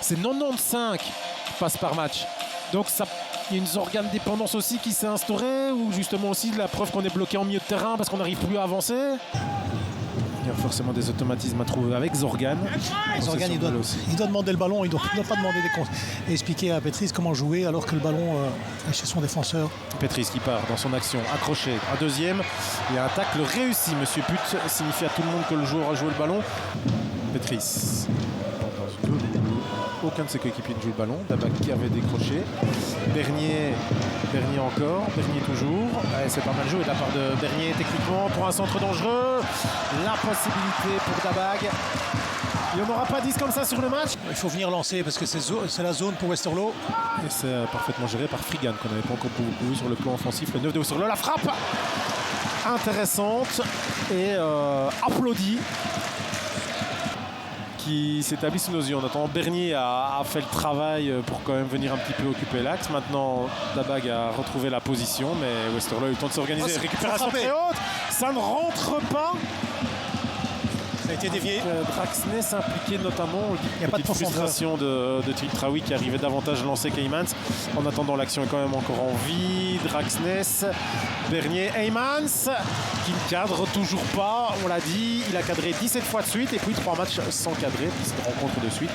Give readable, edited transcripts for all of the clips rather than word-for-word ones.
C'est 95 passes par match. Donc il y a une Zorgan dépendance aussi qui s'est instaurée, ou justement aussi la preuve qu'on est bloqué en milieu de terrain parce qu'on n'arrive plus à avancer. Il y a forcément des automatismes à trouver avec Zorgan. Zorgan, il doit demander le ballon, il ne doit pas demander des comptes et expliquer à Petris comment jouer alors que le ballon est chez son défenseur. Petris qui part dans son action, accroché, un deuxième. Il y a un tacle réussi. Monsieur Put signifie à tout le monde que le joueur a joué le ballon. Petris. Aucun de ses coéquipiers ne joue le ballon. Dabak qui avait décroché. Bernier encore. Bernier toujours. C'est pas mal joué de la part de Bernier techniquement pour un centre dangereux. La possibilité pour Dabag. Il n'y en aura pas 10 comme ça sur le match. Il faut venir lancer parce que c'est la zone pour Westerlo. Et c'est parfaitement géré par Frigan qu'on n'avait pas encore beaucoup vu sur le plan offensif. Le 9 de Westerlo. La frappe intéressante et applaudie, qui s'établit sous nos yeux. En attendant, Bernier a fait le travail pour quand même venir un petit peu occuper l'axe. Maintenant, Dabag a retrouvé la position, mais Westerlo a eu le temps de s'organiser. Récupération très haute, ça ne rentre pas. Ça a été dévié. Draxness impliqué notamment. Il n'y a pas de frustration de Tritraoui qui arrivait davantage lancé qu'Heymans. En attendant, l'action est quand même encore en vie. Draxness, Bernier, Heymans qui ne cadre toujours pas. On l'a dit, il a cadré 17 fois de suite et puis 3 matchs sans cadrer, puisqu'il rencontre de suite.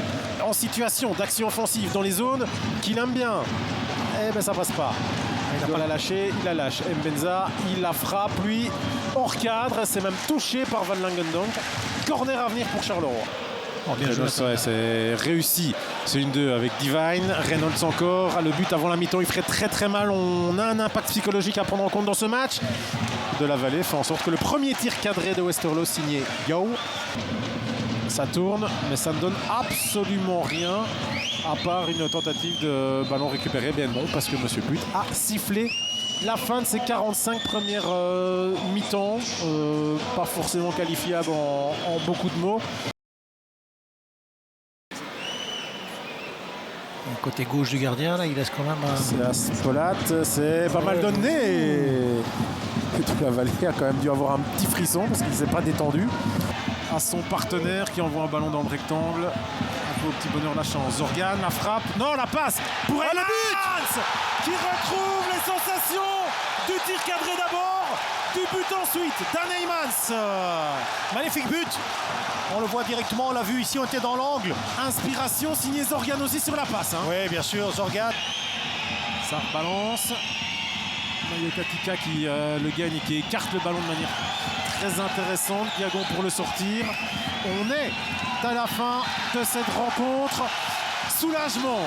En situation d'action offensive dans les zones qu'il aime bien. Eh ben ça passe pas. Il doit la lâcher, il la lâche. Mbenza, il la frappe, lui, hors cadre. C'est même touché par Van Langendonk. Corner à venir pour Charleroi. Oh, bien joué, c'est réussi. C'est une 2 avec Divine. Reynolds encore. Le but avant la mi-temps, il ferait très très mal. On a un impact psychologique à prendre en compte dans ce match. De la Vallée fait en sorte que le premier tir cadré de Westerlo signé Yo. Ça tourne, mais ça ne donne absolument rien à part une tentative de ballon récupéré bien bon parce que Monsieur Put a sifflé la fin de ses 45 premières mi-temps, pas forcément qualifiable en beaucoup de mots. Côté gauche du gardien, là, il laisse quand même C'est la Spolat, c'est pas mal donné. Et toute la Vallée a quand même dû avoir un petit frisson parce qu'il ne s'est pas détendu. À son partenaire qui envoie un ballon dans le rectangle. Un peu au petit bonheur la chance. Zorgan, la frappe. Non, la passe pour Heymans qui retrouve les sensations du tir cadré d'abord, du but ensuite. Dan Heymans. magnifique but. On le voit directement, on l'a vu ici, on était dans l'angle. Inspiration signée Zorgan aussi sur la passe. Oui, bien sûr, Zorgan. Ça balance. Mayokatika qui le gagne et qui écarte le ballon de manière très intéressante. Diagon pour le sortir. On est à la fin de cette rencontre. Soulagement